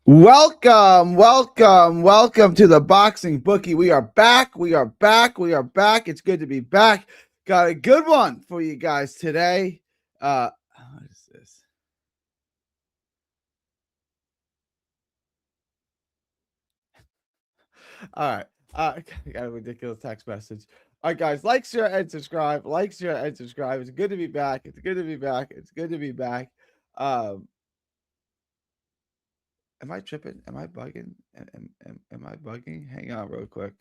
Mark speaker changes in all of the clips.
Speaker 1: Welcome to the Boxing Bookie. We are back. It's good to be back. Got a good one for you guys today. What is this? All right. I got a ridiculous text message. All right, guys, like, share, and subscribe. It's good to be back. Am I tripping? Am I bugging? Am I bugging? Hang on real quick.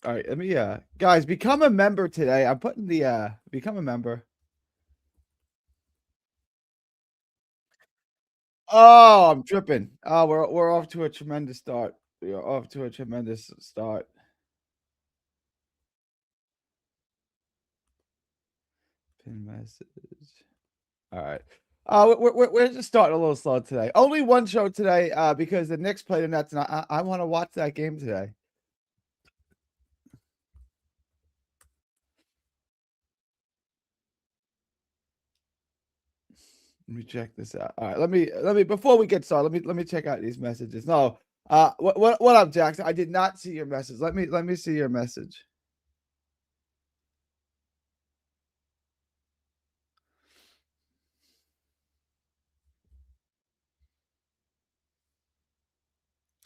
Speaker 1: All right, let me guys, become a member today. I'm putting the become a member. Oh, I'm tripping. Oh, we're off to a tremendous start. We are off to a tremendous start. Pin message. All right. We're just starting a little slow today. Only one show today, because the Knicks play the Nets, and I want to watch that game today. Let me check this out. All right, let me before we get started, let me check out these messages. No, what up, Jackson? I did not see your message. Let me see your message.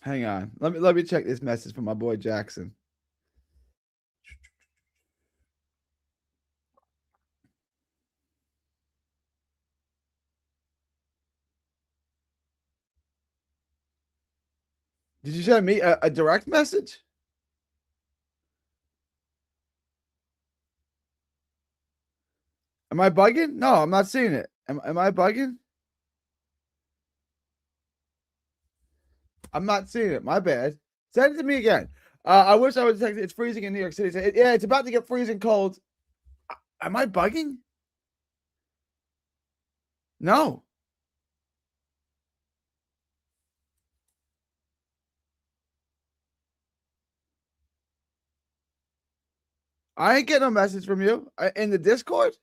Speaker 1: Hang on. Let me check this message from my boy Jackson. Did you send me a direct message? Am I bugging? No, I'm not seeing it. Am I bugging? I'm not seeing it. My bad. Send it to me again. I wish I would text it. It's freezing in New York City. Yeah, it's about to get freezing cold. Am I bugging? No. I ain't getting a message from you in the Discord.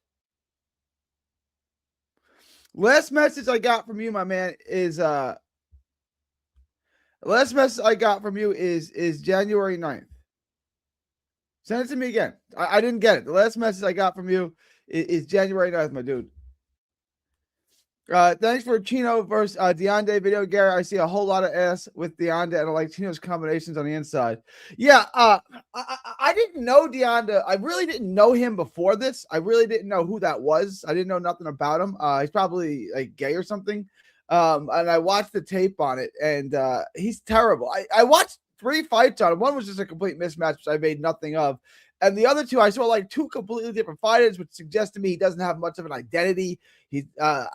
Speaker 1: Last message I got from you, my man, is last message I got from you is January 9th. Send it to me again. I didn't get it. The last message I got from you is January 9th, my dude. Thanks for Chino versus Deontay video, Gary. I see a whole lot of ass with Deontay, and I like Chino's combinations on the inside. Yeah, I didn't know Deontay. I really didn't know him before this. I really didn't know who that was. I didn't know nothing about him. He's probably like gay or something. And I watched the tape on it, and he's terrible. I watched 3 fights on him. One was just a complete mismatch, which I made nothing of. And the other two, I saw like two completely different fighters, which suggests to me he doesn't have much of an identity. He's uh,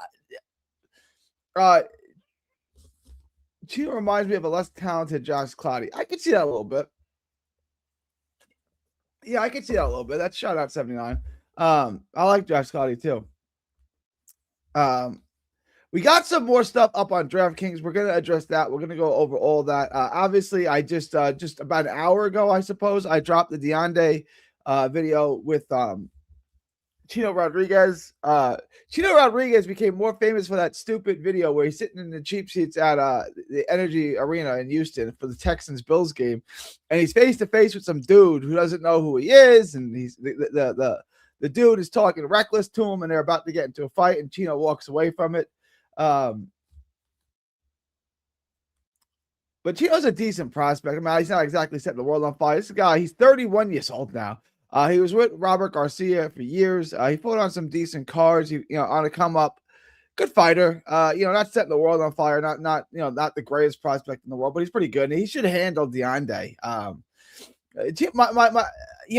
Speaker 1: Chino reminds me of a less talented Josh Cloudy. I could see that a little bit. Yeah, I could see that a little bit. That's shout out 79. I like Josh Cloudy too. Um, we got some more stuff up on DraftKings. We're gonna address that. We're gonna go over all that. Obviously, I just about an hour ago, I suppose, I dropped the Deontay video with Chino Rodriguez. Chino Rodriguez became more famous for that stupid video where he's sitting in the cheap seats at the Energy Arena in Houston for the Texans Bills game, and he's face to face with some dude who doesn't know who he is, and he's the dude is talking reckless to him, and they're about to get into a fight, and Chino walks away from it. But Chino's a decent prospect. I mean, he's not exactly setting the world on fire. This guy, he's 31 years old now. He was with Robert Garcia for years. He fought on some decent cards. He, on a come up, good fighter. Not setting the world on fire. Not the greatest prospect in the world, but he's pretty good. And he should handle Deontay.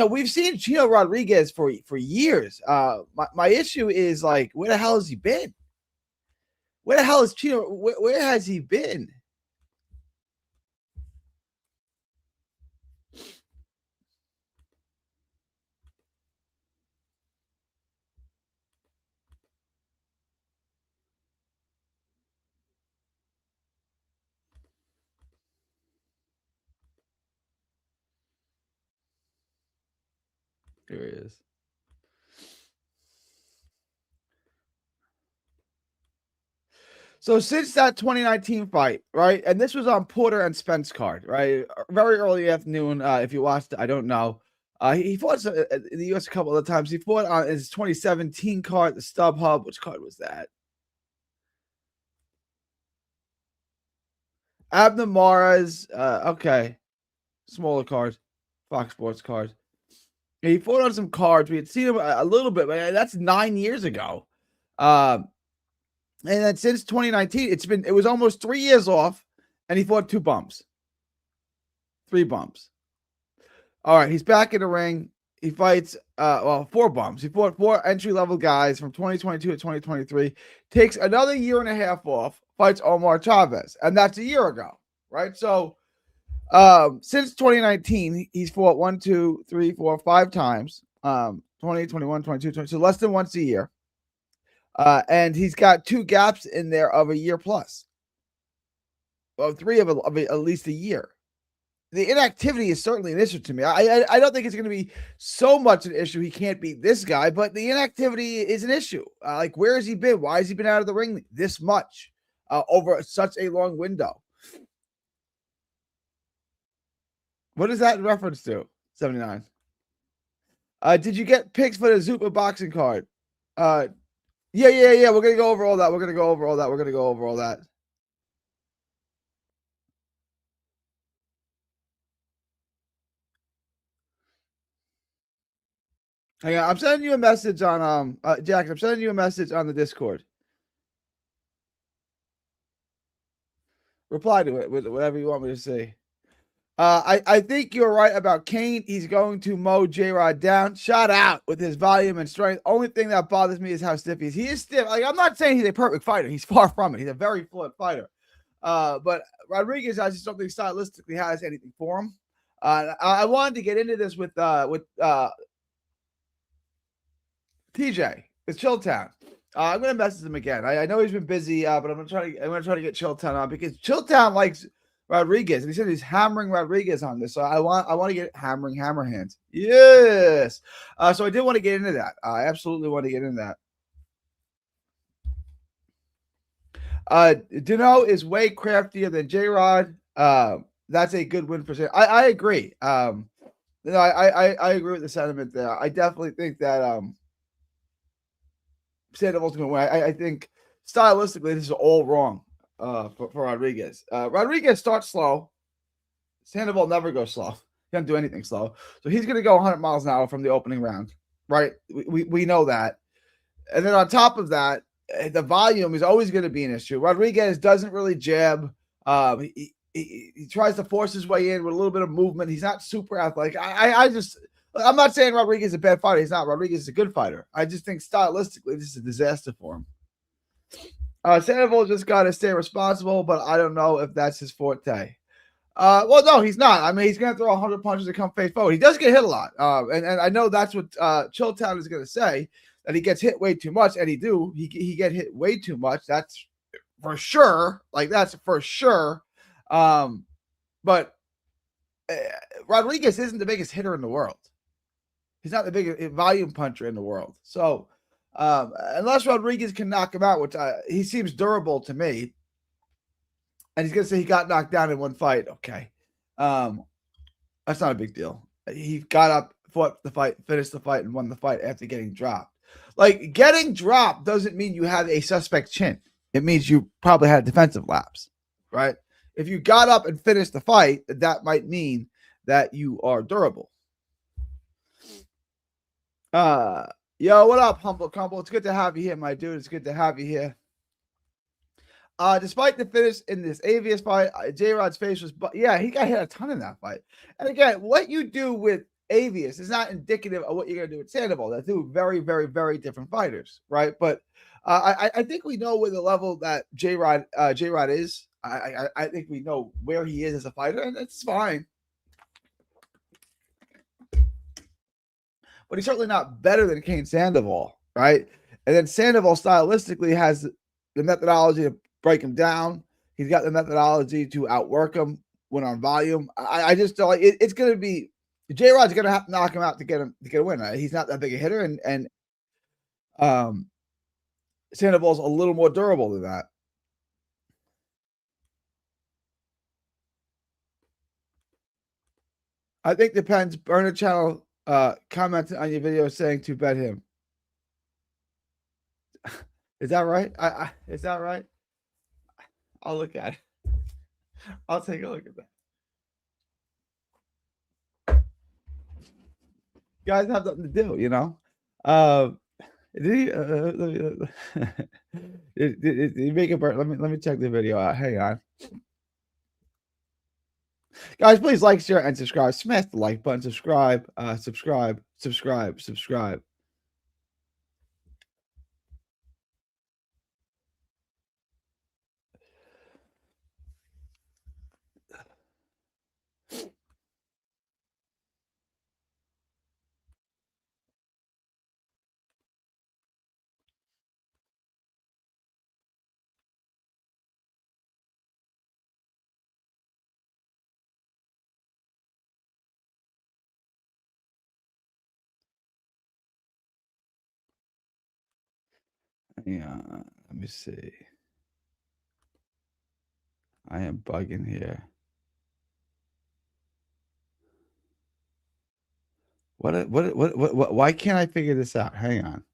Speaker 1: We've seen Chino Rodriguez for years. My issue is like, where the hell has he been? Where the hell is Chino? Where has he been? Here he is. So since that 2019 fight, right, and this was on Porter and Spence card, right, very early afternoon. If you watched it, I don't know. He fought in the U.S. a couple of times. He fought on his 2017 card, the StubHub. Which card was that? Abner Mares. Okay, smaller card, Fox Sports card. He fought on some cards. We had seen him a little bit, but that's 9 years ago. And then since 2019, it was almost 3 years off, and he fought 2 bumps. 3 bumps. All right, he's back in the ring. He fights 4 bumps. He fought 4 entry-level guys from 2022 to 2023. Takes another year and a half off, fights Omar Chavez, and that's a year ago, right? So since 2019, he's fought 1, 2, 3, 4, 5 times. 20, 21, 22, 20, so less than once a year. And he's got 2 gaps in there of a year plus. Well, 3 of at least a year. The inactivity is certainly an issue to me. I don't think it's going to be so much an issue he can't beat this guy, but the inactivity is an issue. Like, where has he been? Why has he been out of the ring this much over such a long window? What is that in reference to? 79. Did you get picks for the Zupa boxing card? Yeah. We're going to go over all that. Hang on, I'm sending you a message on Jack. I'm sending you a message on the Discord. Reply to it with whatever you want me to say. I think you're right about Kane. He's going to mow J-Rod down. Shot out with his volume and strength. Only thing that bothers me is how stiff he is. He is stiff. Like, I'm not saying he's a perfect fighter. He's far from it. He's a very fluid fighter. But Rodriguez, I just don't think stylistically has anything for him. I wanted to get into this with TJ. It's Chilltown. I'm gonna message him again. I know he's been busy, but I'm gonna try to get Chilltown on because Chilltown likes Rodriguez, and he said he's hammering Rodriguez on this. So I want to get hammering hammer hands. Yes. So I did want to get into that. I absolutely want to get into that. Dino is way craftier than J-Rod. That's a good win for Sandoval. I agree. I agree with the sentiment there. I definitely think that Sandoval's going to win. I think stylistically this is all wrong for Rodriguez. Rodriguez starts slow. Sandoval never goes slow. He doesn't do anything slow. So he's going to go 100 miles an hour from the opening round, right? We know that. And then on top of that, the volume is always going to be an issue. Rodriguez doesn't really jab. He tries to force his way in with a little bit of movement. He's not super athletic. I'm not saying Rodriguez is a bad fighter. He's not. Rodriguez is a good fighter. I just think stylistically, this is a disaster for him. Sandoval just got to stay responsible, but I don't know if that's his forte. Well, no, he's not. I mean, he's going to throw 100 punches and come face forward. He does get hit a lot. And I know that's what Chilltown is going to say, that he gets hit way too much, and he get hit way too much. That's for sure. That's for sure. But Rodriguez isn't the biggest hitter in the world. He's not the biggest volume puncher in the world. So unless Rodriguez can knock him out, which he seems durable to me, and he's going to say he got knocked down in one fight. Okay. That's not a big deal. He got up, fought the fight, finished the fight, and won the fight after getting dropped. Like, getting dropped doesn't mean you have a suspect chin. It means you probably had a defensive lapse, right? If you got up and finished the fight, that might mean that you are durable. Yo, what up, Humble Crumble? It's good to have you here, my dude. It's good to have you here. Despite the finish in this Avius fight, J-Rod's face was, yeah, he got hit a ton in that fight. And again, what you do with Avius is not indicative of what you're going to do with Sandoval. They're two very, very, very different fighters, right? But I think we know where the level that J-Rod is. I think we know where he is as a fighter, and it's fine. But he's certainly not better than Kane Sandoval, right? And then Sandoval stylistically has the methodology to break him down. He's got the methodology to outwork him when on volume. I just don't like it. It's going to be J Rod's gonna have to knock him out to get a win. He's not that big a hitter, and Sandoval's a little more durable than that. I think depends. Burner Channel commented on your video saying to bet him. Is that right? Is that right? I'll look at it. I'll take a look at that. Guys have something to do, you know. Did he, did he make a burn? Let me check the video out. Hang on. Guys, please like, share, and subscribe. Smash the like button. Subscribe. Subscribe. Yeah, let me see. I am bugging here. What? Why can't I figure this out? Hang on.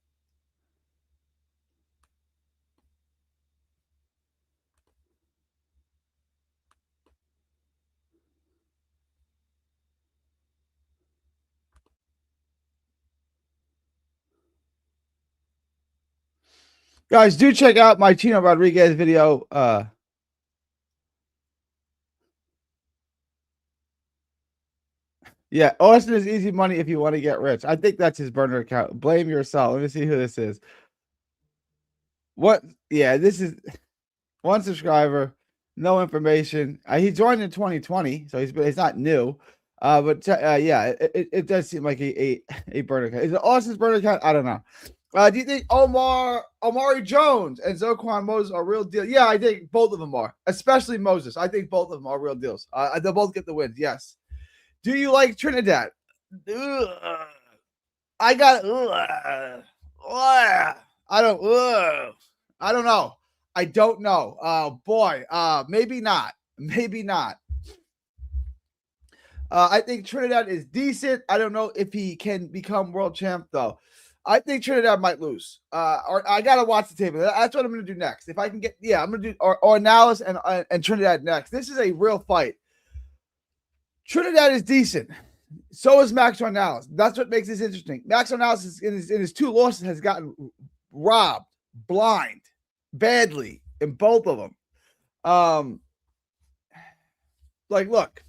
Speaker 1: Guys, do check out my Chino Rodriguez video. Yeah, Austin is easy money if you want to get rich. I think that's his burner account. Blame yourself. Let me see who this is. What? Yeah, this is one subscriber, no information. He joined in 2020, so he's not new. But yeah, it does seem like a burner account. Is it Austin's burner account? I don't know. Do you think Omari Jones and Zoquan Moses are real deal? Yeah, I think both of them are, especially Moses. I think both of them are real deals. They'll both get the wins. Yes. Do you like Trinidad? Ugh. I got. I don't. I don't know. I don't know. Boy. Maybe not. Maybe not. I think Trinidad is decent. I don't know if he can become world champ though. I think Trinidad might lose. Or I gotta watch the tape. That's what I'm gonna do next. If I can get, I'm gonna do Ornelas and Trinidad next. This is a real fight. Trinidad is decent. So is Max Ornelas. That's what makes this interesting. Max Ornelas in his two losses has gotten robbed, blind, badly in both of them. Like, look.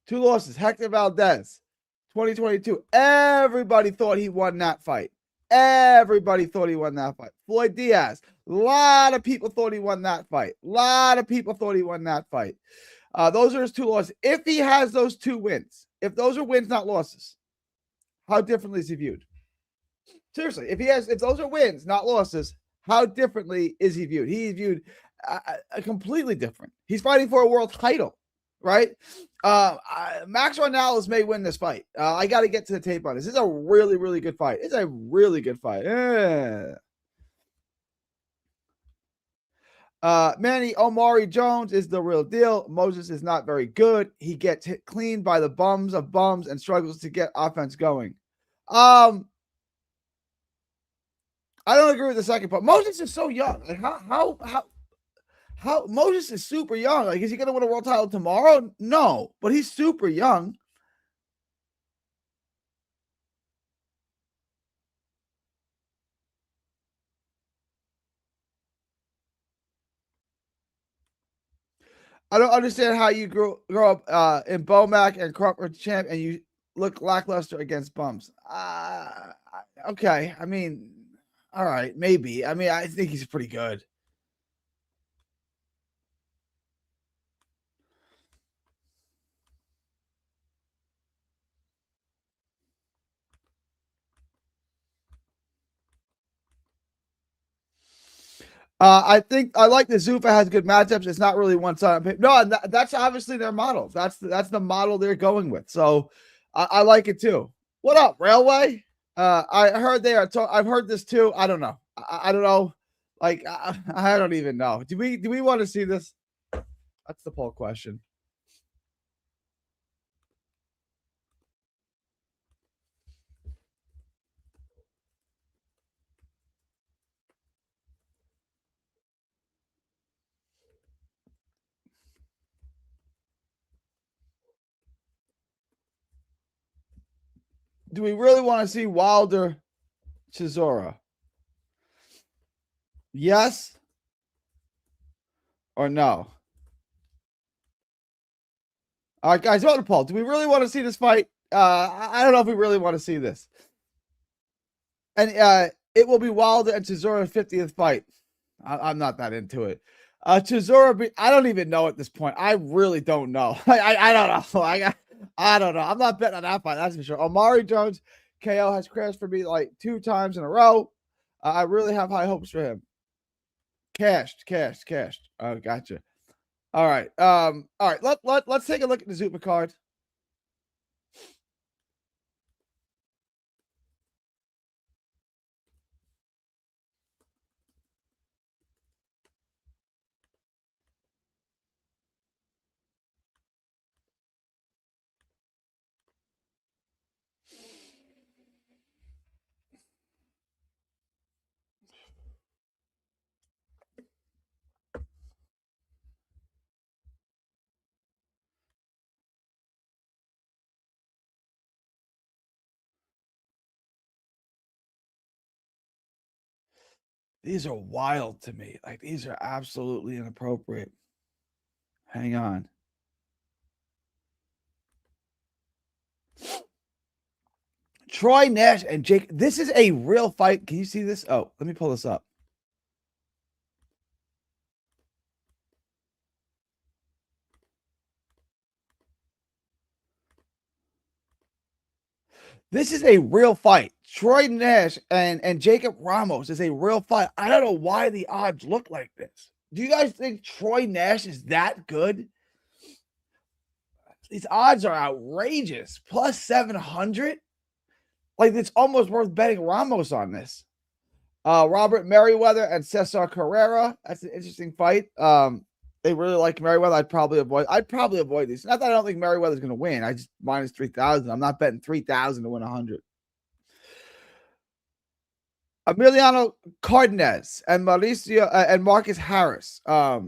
Speaker 1: Two losses. Hector Valdez, 2022. Everybody thought he won that fight. Everybody thought he won that fight. Floyd Diaz. A lot of people thought he won that fight. A lot of people thought he won that fight. Those are his two losses. If he has those two wins, if those are wins, not losses, how differently is he viewed? Seriously, if those are wins, not losses, how differently is he viewed? He's viewed completely different. He's fighting for a world title, right? Max Ornelas may win this fight. I got to get to the tape on this. This is a really, really good fight. It's a really good fight. Manny Omari Jones is the real deal. Moses is not very good. He gets hit clean by the bums of bums and struggles to get offense going. I don't agree with the second part. Moses is so young. Like how Moses is super young. Like, is he going to win a world title tomorrow? No, but he's super young. I don't understand how you grow up in Bomac and Crawford champ and you look lackluster against bums. Okay. I mean, all right, maybe. I mean, I think he's pretty good. I think I like the Zuffa has good matchups. It's not really one side. No, that's obviously their model. That's the model they're going with. So I like it too. What up, Railway? I heard they are. I've heard this too. I don't know. I don't know. Like I don't even know. Do we want to see this? That's the poll question. Do we really want to see Wilder Chisora? Yes or no? All right, guys, vote a poll. Do we really want to see this fight? I don't know if we really want to see this. And it will be Wilder and Chisora 50th fight. I'm not that into it. Chisora, I don't even know at this point. I really don't know. I don't know. I don't know. I'm not betting on that fight. That's for sure. Omari Jones KO has crashed for me like 2 times in a row. I really have high hopes for him. Cashed. Oh, gotcha. All right. All right. Let's take a look at the Zuffa card. These are wild to me. Like, these are absolutely inappropriate. Hang on. Troy Nash and Jake. This is a real fight. Can you see this? Oh, let me pull this up. This is a real fight. Troy Nash and Jacob Ramos is a real fight. I don't know why the odds look like this. Do you guys think Troy Nash is that good? These odds are outrageous. Plus 700. Like, it's almost worth betting Ramos on this. Robert Merriweather and Cesar Carrera. That's an interesting fight. They really like Merriweather. I'd probably avoid these. Not that I don't think Merriweather's going to win. I just minus 3,000. I'm not betting 3,000 to win 100. Emiliano Cardenas and Mauricio and Marcus Harris. Yeah,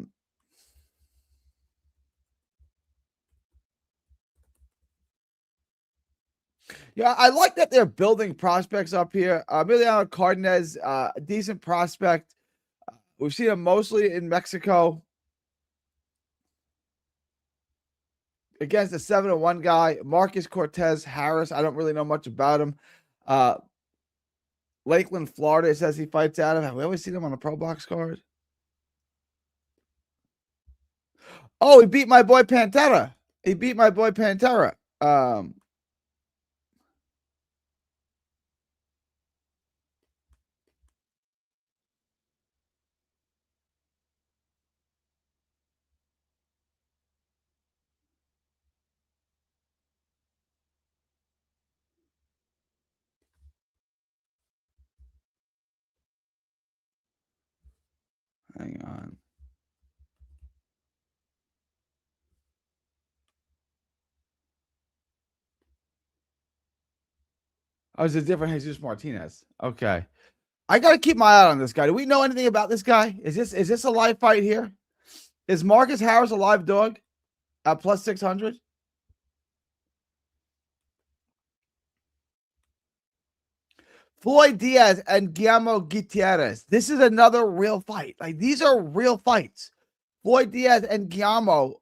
Speaker 1: I like that they're building prospects up here. Emiliano Cardenas, a decent prospect. We've seen him mostly in Mexico against a 7-1 guy. Marcus Cortez Harris. I don't really know much about him. Lakeland, Florida, it says he fights out of. Have we always seen him on a pro box card? Oh, he beat my boy Pantera. Hang on. Oh, it's a different Jesus Martinez. Okay. I gotta keep my eye on this guy. Do we know anything about this guy? Is this a live fight here? Is Marcus Harris a live dog at plus 600? Floyd Diaz and Guillermo Gutierrez. This is another real fight. Like, these are real fights. Floyd Diaz and Guillermo.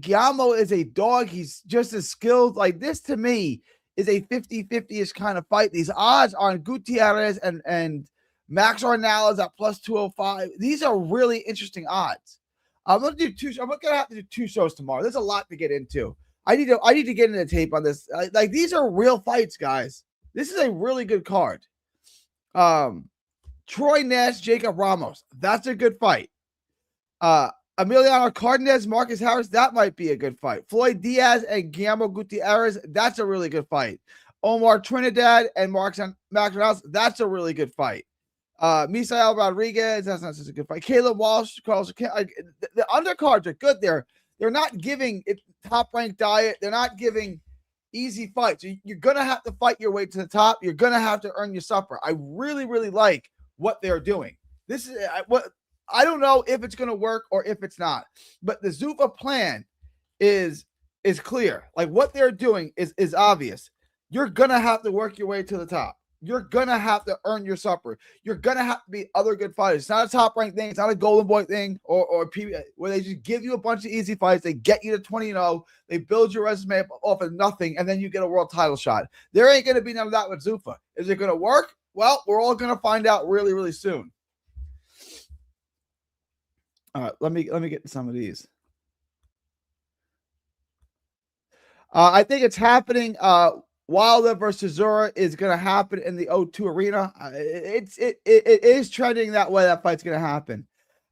Speaker 1: Guillermo is a dog. He's just as skilled. Like, this to me is a 50-50-ish kind of fight. These odds on Gutierrez and Max Ornelas at plus 205. These are really interesting odds. I'm gonna have to do 2 shows tomorrow. There's a lot to get into. I need to get into the tape on this. These are real fights, guys. This is a really good card. Troy Nash, Jacob Ramos. That's a good fight. Emiliano Cardenas, Marcus Harris. That might be a good fight. Floyd Diaz and Guillermo Gutierrez. That's a really good fight. Omar Trinidad and Max Ronaldo. That's a really good fight. Misael Rodriguez. That's not such a good fight. Caleb Walsh. Carlos, the undercards are good there. They're not giving it top ranked diet. They're not giving easy fights. You're going to have to fight your way to the top. You're going to have to earn your supper. I really, really like what they're doing. This is what I don't know if it's going to work or if it's not, but the Zuffa plan is clear. Like what they're doing is obvious. You're going to have to work your way to the top. You're going to have to earn your supper. You're going to have to be other good fighters. It's not a top ranked thing. It's not a golden boy thing or where they just give you a bunch of easy fights. They get you to 20-0. They build your resume off of nothing, and then you get a world title shot. There ain't going to be none of that with Zuffa. Is it going to work? Well, we're all going to find out really, really soon. All right, let me get some of these. I think it's happening. Wilder versus Zura is going to happen in the O2 Arena. It is trending that way. That fight's going to happen.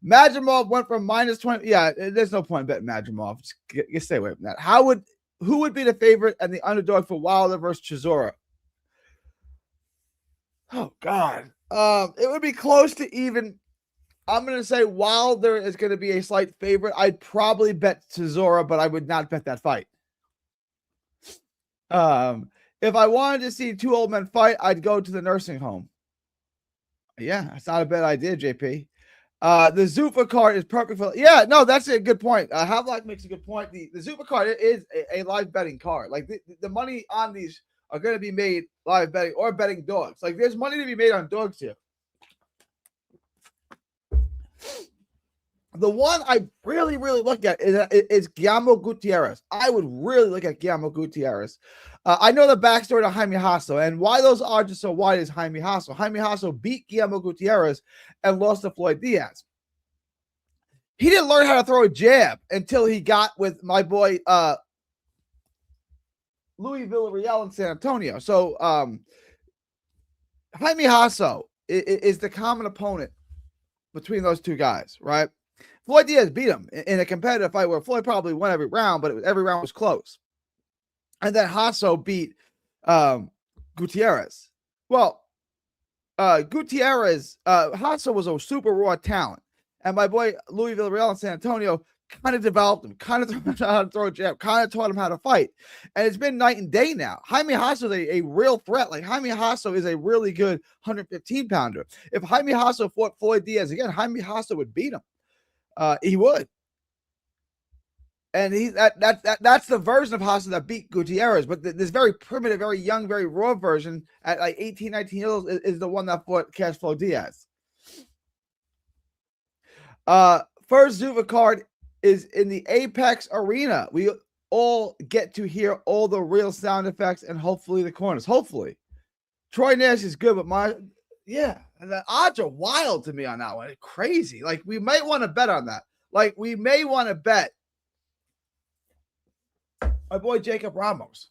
Speaker 1: Madrimov went from -20. Yeah, there's no point betting Madrimov. Just stay away from that. Who would be the favorite and the underdog for Wilder versus Chisora? Oh God, it would be close to even. I'm going to say Wilder is going to be a slight favorite. I'd probably bet Chisora, but I would not bet that fight. If I wanted to see two old men fight, I'd go to the nursing home. Yeah, that's not a bad idea, JP. The Zuffa card is perfect for. Yeah, no, that's a good point. Havlock makes a good point. The Zuffa card is a live betting card. Like the money on these are going to be made live betting or betting dogs. Like there's money to be made on dogs here. The one I really, really look at is Guillermo Gutierrez. I would really look at Guillermo Gutierrez. I know the backstory to Jaime Hasso and why those odds are so wide is Jaime Hasso. Jaime Hasso beat Guillermo Gutierrez and lost to Floyd Diaz. He didn't learn how to throw a jab until he got with my boy Louis Villarreal in San Antonio. So Jaime Hasso is the common opponent between those two guys, right? Floyd Diaz beat him in a competitive fight where Floyd probably won every round, but every round was close. And then Hasso beat Gutierrez. Well, Hasso was a super raw talent. And my boy Louis Villarreal in San Antonio kind of developed him, kind of taught him how to throw a jab, kind of taught him how to fight. And it's been night and day now. Jaime Hasso is a real threat. Like Jaime Hasso is a really good 115-pounder. If Jaime Hasso fought Floyd Diaz again, Jaime Hasso would beat him. He would. And that's the version of Hasso that beat Gutierrez. But this very primitive, very young, very raw version at like 18, 19 years old is the one that fought Cash Flow Diaz. First Zuffa card is in the Apex Arena. We all get to hear all the real sound effects and hopefully the corners. Hopefully. Troy Nash is good, but the odds are wild to me on that one. It's crazy. Like, we might want to bet on that. Like, we may want to bet my boy Jacob Ramos.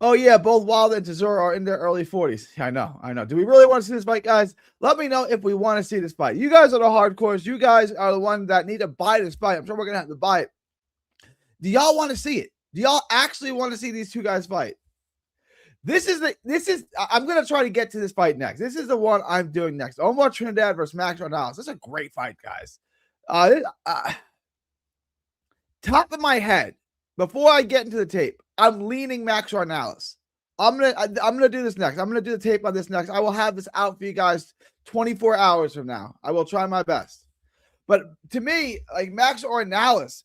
Speaker 1: Oh, yeah, both Wilder and Chisora are in their early 40s. I know. Do we really want to see this fight, guys? Let me know if we want to see this fight. You guys are the hardcores. You guys are the ones that need to buy this fight. I'm sure we're going to have to buy it. Do y'all want to see it? Do y'all actually want to see these two guys fight? I'm going to try to get to this fight next. This is the one I'm doing next. Omar Trinidad versus Max Ronaldo. This is a great fight, guys. Top of my head, before I get into the tape, I'm leaning Max Ronaldo. I'm gonna do this next. I'm gonna do the tape on this next. I will have this out for you guys 24 hours from now. I will try my best. But to me, like Max Ornelas,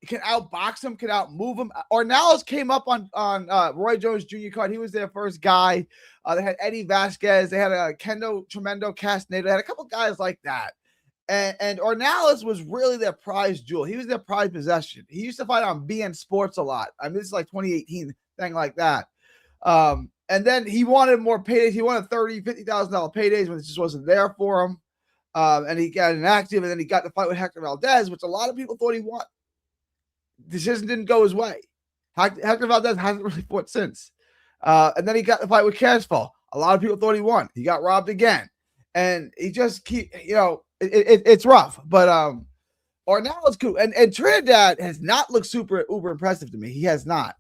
Speaker 1: can outbox him, can outmove him. Ornelas came up on Roy Jones Jr. card. He was their first guy. They had Eddie Vasquez. They had a Kendo Tremendo Castaneda. They had a couple guys like that. And Ornelas was really their prize jewel. He was their prize possession. He used to fight on BN Sports a lot. I mean, this is like 2018 thing like that. And then he wanted more paydays. He wanted $30,000, $50,000 paydays when it just wasn't there for him. And he got inactive, and then he got the fight with Hector Valdez, which a lot of people thought he won. Decision didn't go his way. Hector Valdez hasn't really fought since. And then he got the fight with Cashfall. A lot of people thought he won. He got robbed again. and he just it's rough. But Ornella's cool, and Trinidad has not looked super uber impressive to me. He has not.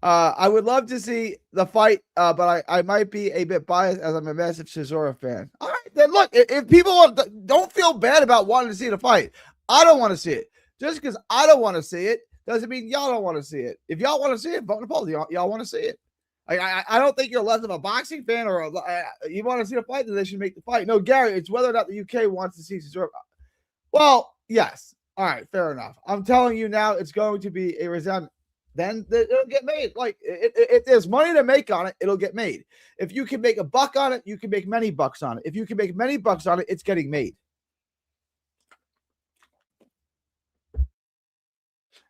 Speaker 1: I would love to see the fight, but I might be a bit biased as I'm a massive Chisora fan. All right, then look, if people don't feel bad about wanting to see the fight, I don't want to see it. Just because I don't want to see it doesn't mean y'all don't want to see it. If y'all want to see it, vote in the polls. Y'all want to see it. I don't think you're less of a boxing fan or you want to see the fight, then they should make the fight. No, Gary, it's whether or not the UK wants to see Chisora. Well, yes. All right, fair enough. I'm telling you now, it's going to be a resounding. Then it'll get made. Like if there's money to make on it, it'll get made. If you can make a buck on it, you can make many bucks on it. If you can make many bucks on it, it's getting made.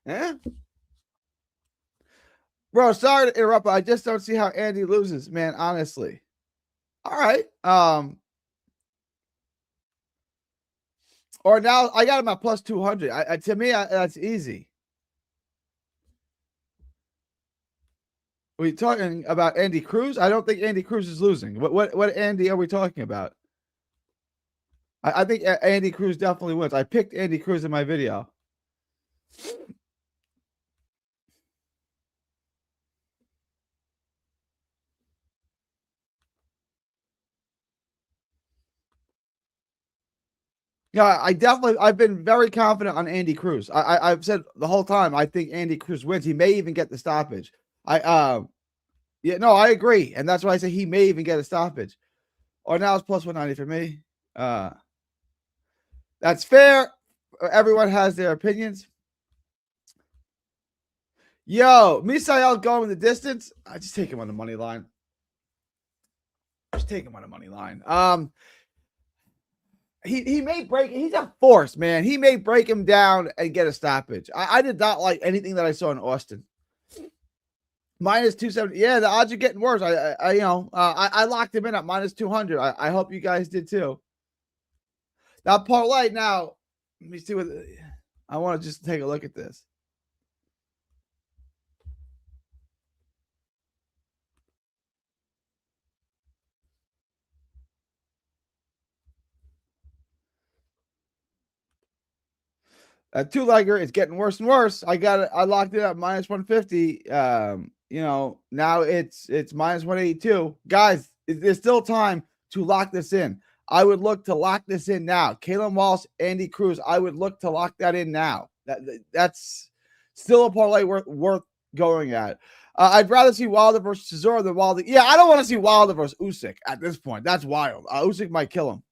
Speaker 1: Yeah. Bro, sorry to interrupt, but I just don't see how Andy loses, man, honestly. All right. Or now I got him at plus 200. To me, that's easy. Are we talking about Andy Cruz? I don't think Andy Cruz is losing. What Andy are we talking about? I think Andy Cruz definitely wins. I picked Andy Cruz in my video. Yeah, I've been very confident on Andy Cruz. I've said the whole time I think Andy Cruz wins. He may even get the stoppage. I agree, and that's why I say he may even get a stoppage. Or now it's plus 190 for me. That's fair. Everyone has their opinions. Yo, Misael going the distance. I just take him on the money line. He may break. He's a force, man. He may break him down and get a stoppage. I did not like anything that I saw in Austin. Minus 270. Yeah, the odds are getting worse. I locked him in at minus 200. I hope you guys did too. Now parlay. Now let me see what I want to just take a look at this. That two-legger is getting worse and worse. I locked it at minus 150. Now it's minus 182. Guys, there's still time to lock this in. I would look to lock this in now. Kalen Walsh, Andy Cruz, I would look to lock that in now. That's still a parlay worth going at. I'd rather see Wilder versus Chisora than Wilder. Yeah, I don't want to see Wilder versus Usyk at this point. That's wild. Usyk might kill him.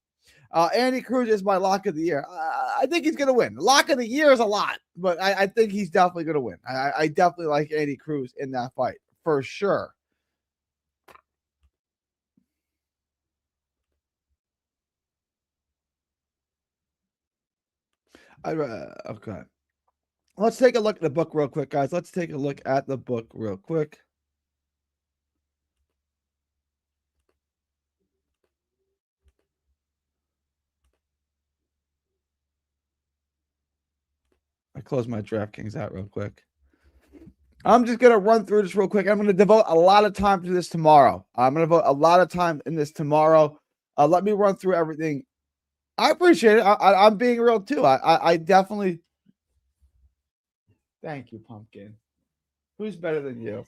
Speaker 1: Andy Cruz is my lock of the year. I think he's going to win. Lock of the year is a lot, but I think he's definitely going to win. I definitely like Andy Cruz in that fight for sure. Okay. Let's take a look at the book real quick, guys. Let's take a look at the book real quick. I close my DraftKings out real quick. I'm just going to run through this real quick. I'm going to devote a lot of time to this tomorrow. I'm going to devote a lot of time in this tomorrow. Let me run through everything. I appreciate it. I'm being real too. I definitely. Thank you, Pumpkin. Who's better than you?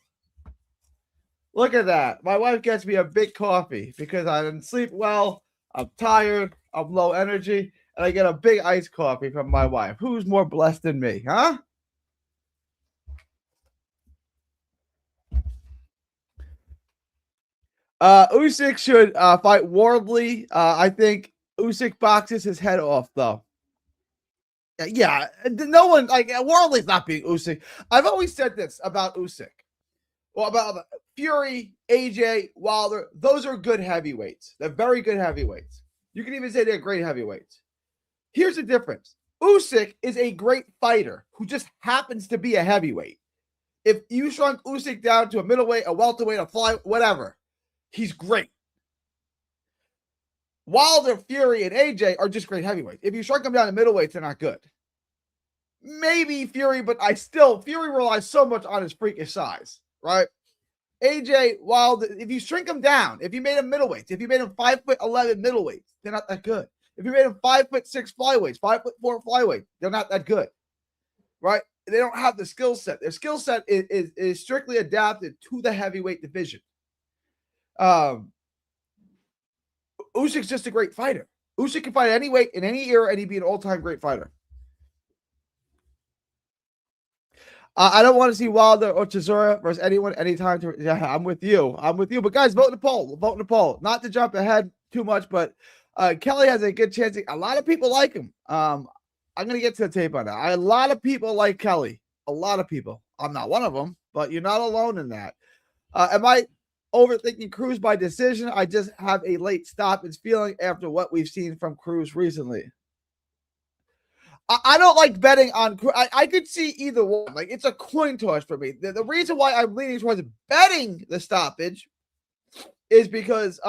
Speaker 1: Look at that. My wife gets me a big coffee because I didn't sleep well. I'm tired. I'm low energy. And I get a big iced coffee from my wife. Who's more blessed than me, huh? Usyk should fight Wardley. I think Usyk boxes his head off, though. Yeah, no one like Wardley's not being Usyk. I've always said this about Usyk. Well, about Fury, AJ, Wilder. Those are good heavyweights. They're very good heavyweights. You can even say they're great heavyweights. Here's the difference. Usyk is a great fighter who just happens to be a heavyweight. If you shrunk Usyk down to a middleweight, a welterweight, a fly, whatever, he's great. Wilder, Fury, and AJ are just great heavyweights. If you shrunk them down to middleweights, they're not good. Maybe Fury, but Fury relies so much on his freakish size, right? AJ Wilder, if you shrink them down, if you made them middleweights, if you made them 5'11" middleweights, they're not that good. If you made them 5'6" flyweights, 5'4" flyweight, they're not that good, right? They don't have the skill set. Their skill set is strictly adapted to the heavyweight division. Usyk's just a great fighter. Usyk can fight any weight in any era, and he'd be an all-time great fighter. I don't want to see Wilder or Chisora versus anyone anytime. Yeah, I'm with you. I'm with you. But guys, vote in the poll. Vote in the poll. Not to jump ahead too much, but Kelly has a good chance. A lot of people like him. I'm going to get to the tape on that. A lot of people like Kelly. A lot of people. I'm not one of them, but you're not alone in that. Am I overthinking Cruz by decision? I just have a late stoppage feeling after what we've seen from Cruz recently. I don't like betting on. I could see either one. Like, it's a coin toss for me. The reason why I'm leaning towards betting the stoppage is because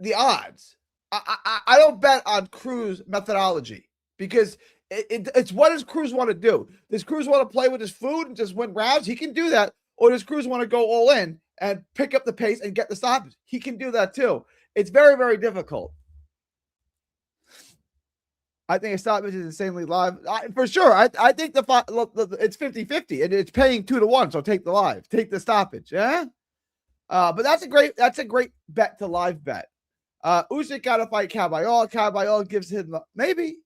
Speaker 1: the odds. I don't bet on Cruz methodology because it's what does Cruz want to do? Does Cruz want to play with his food and just win rounds? He can do that. Or does Cruz want to go all in and pick up the pace and get the stoppage? He can do that too. It's very, very difficult. I think a stoppage is insanely live. For sure. I think it's 50-50 and it's paying 2-1. So take the live, take the stoppage. Yeah. But that's a great bet to live bet. Usyk got to fight Caballero. Caballero gives him maybe.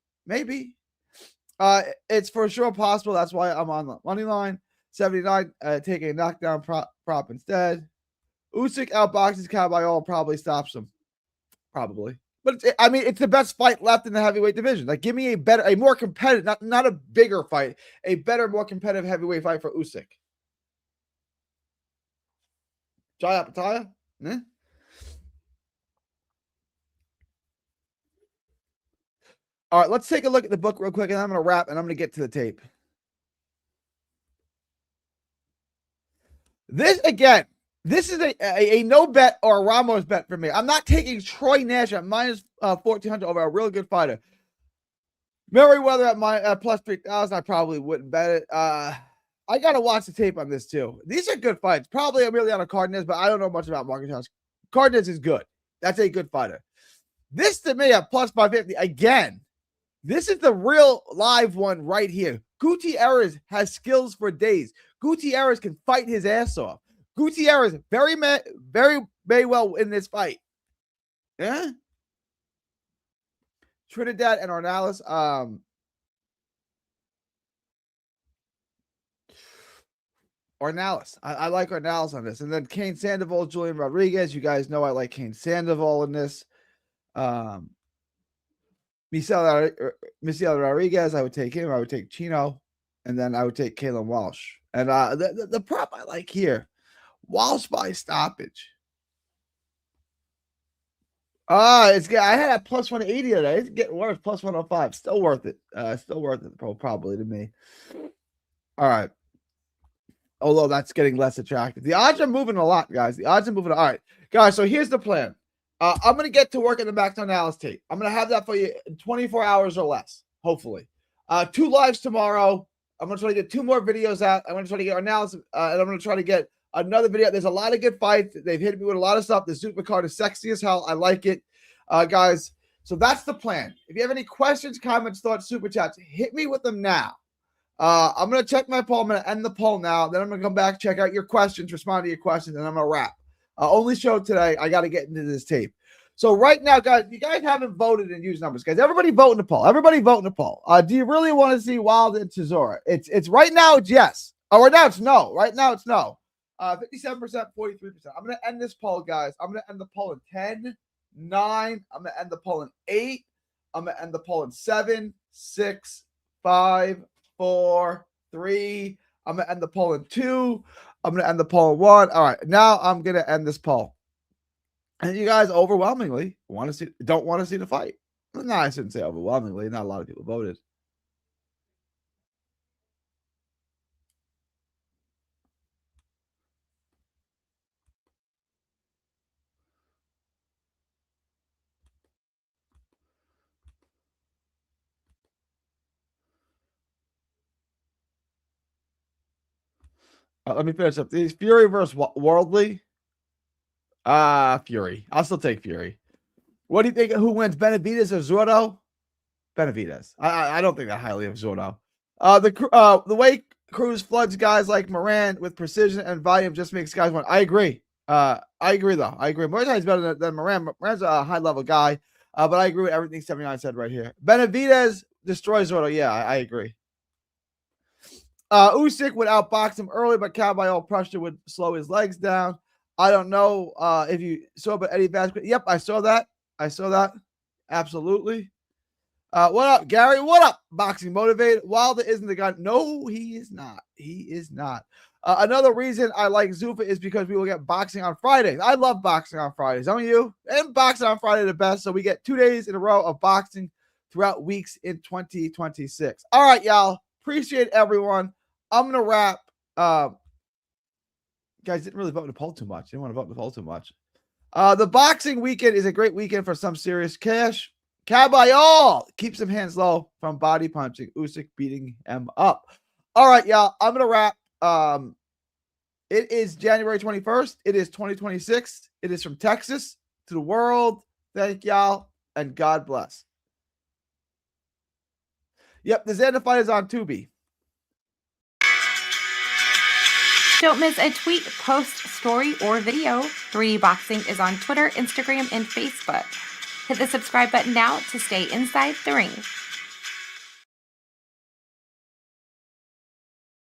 Speaker 1: It's for sure possible. That's why I'm on the money line. 79, taking a knockdown prop instead. Usyk outboxes Caballero, probably stops him. Probably. But it's the best fight left in the heavyweight division. Like, give me a more competitive, not a bigger fight, a better, more competitive heavyweight fight for Usyk. Jai Opetaia? Eh? All right, let's take a look at the book real quick, and I'm going to wrap, and I'm going to get to the tape. This is a no bet or a Ramos bet for me. I'm not taking Troy Nash at minus 1,400 over a real good fighter. Merriweather at plus 3,000, I probably wouldn't bet it. I got to watch the tape on this too. These are good fights. Probably Emiliano Cardenas, but I don't know much about Marcus Johnson. Cardenas is good. That's a good fighter. This to me at plus 550, again, this is the real live one right here. Gutierrez has skills for days. Gutierrez can fight his ass off. Gutierrez very may well win this fight. Yeah. Trinidad and Ornelas. Ornelas. I like Ornelas on this. And then Cain Sandoval, Julian Rodriguez. You guys know I like Cain Sandoval in this. Misael Rodriguez, I would take him. I would take Chino. And then I would take Kalen Walsh. And the prop I like here, Walsh by stoppage. It's good. I had a plus 180 today. It's getting worse. Plus 105. Still worth it. Still worth it, probably to me. All right. Although that's getting less attractive. The odds are moving a lot, guys. The odds are moving. All right, guys. So here's the plan. I'm going to get to work in the Backdown Alice tape. I'm going to have that for you in 24 hours or less, hopefully. 2 lives tomorrow. I'm going to try to get 2 more videos out. I'm going to try to get our analysis, and I'm going to try to get another video. There's a lot of good fights. They've hit me with a lot of stuff. The super card is sexy as hell. I like it, guys. So that's the plan. If you have any questions, comments, thoughts, super chats, hit me with them now. I'm going to check my poll. I'm going to end the poll now. Then I'm going to come back, check out your questions, respond to your questions, and I'm going to wrap. Only show today. I got to get into this tape. So right now, guys, you guys haven't voted and used numbers, guys. Everybody vote in the poll. Everybody vote in the poll. Do you really want to see Wilder and Chisora? It's right now. It's yes. Oh, right now it's no. Right now it's no. 57%, 43%. I'm going to end this poll, guys. I'm going to end the poll in 10, 9. I'm going to end the poll in 8. I'm going to end the poll in 7, 6, 5, 4, 3. I'm going to end the poll in 2. I'm going to end the poll in 1. All right. Now I'm going to end this poll. And you guys overwhelmingly don't want to see the fight. No, I shouldn't say overwhelmingly. Not a lot of people voted. Let me finish up these. Fury versus Worldly. Fury. I'll still take Fury. What do you think? Who wins, Benavidez or Zotto? Benavidez. I don't think that highly of Zotto. The way Cruz floods guys like Moran with precision and volume just makes guys win. I agree. I agree though. I agree. Moran's better than Moran. Moran's a high level guy. But I agree with everything 79 said right here. Benavidez destroys Zotto. Yeah, I agree. Usyk would outbox him early, but Cowboy pressure would slow his legs down. I don't know if you saw, but Eddie Vasquez. Yep, I saw that. Absolutely. What up, Gary? What up? Boxing motivated. Wilder isn't the guy. No, he is not. Another reason I like Zuffa is because we will get boxing on Fridays. I love boxing on Fridays. Don't you? And boxing on Friday the best. So we get 2 days in a row of boxing throughout weeks in 2026. All right, y'all. Appreciate everyone. I'm gonna wrap. Guys didn't really vote in the poll too much. Didn't want to vote in the poll too much. The boxing weekend is a great weekend for some serious cash. Caballero keeps some hands low from body punching. Usyk beating him up. All right, y'all. I'm gonna wrap. It is January 21st. It is 2026. It is from Texas to the world. Thank y'all and God bless. Yep, the Xander fight is on Tubi.
Speaker 2: Don't miss a tweet, post, story, or video. 3D Boxing is on Twitter, Instagram, and Facebook. Hit the subscribe button now to stay inside the ring.